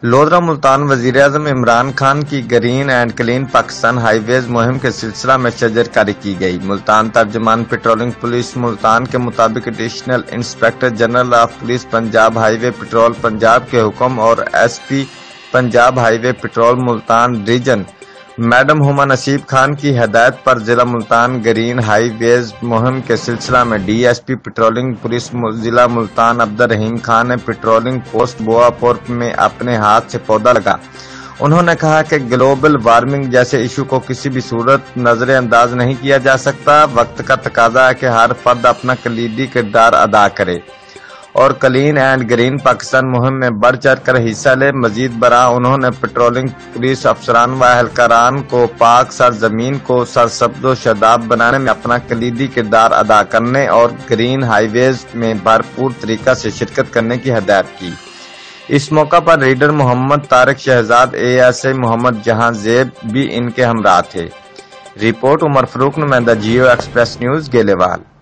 لودھرا ملتان وزیر اعظم عمران خان کی green and clean Pakistan highways مہم کے سلسلہ میں شجر کاری کی گئی۔ ملتان ترجمان پیٹرولنگ پولیس ملتان کے مطابق additional inspector general of police Punjab high way petrol Punjab کے حکم اور ایس پی پنجاب ہائی وے پیٹرول ملتان ریجن میڈم ہما نصیب خان کی ہدایت پر ضلع ملتان گرین ہائی ویز مہم کے سلسلہ میں D S P patrolling police ضلع ملتان عبدالرحیم خان نے پیٹرولنگ پوسٹ بوا پور میں اپنے ہاتھ سے پودا لگا۔ انہوں نے کہا کہ گلوبل وارمنگ جیسے ایشو کو کسی بھی صورت نظر انداز نہیں کیا جا سکتا۔ وقت کا تقاضا ہے کہ ہر فرد اپنا کلیدی کردار ادا کرے اور کلین اینڈ گرین پاکستان مہم میں بڑھ چڑھ کر حصہ لے۔ مزید برآں انہوں نے پیٹرولنگ پولیس افسران و اہلکاران کو پاک سرزمین کو سرسبز و شاداب بنانے میں اپنا کلیدی کردار ادا کرنے اور گرین ہائی ویز میں بھرپور طریقہ سے شرکت کرنے کی ہدایت کی۔ اس موقع پر ریڈر محمد طارق شہزاد ASI محمد جہاں زیب بھی ان کے ہمراہ تھے۔ رپورٹ عمر فاروق، نمائندہ جیو ایکسپریس نیوز، گیلے وال۔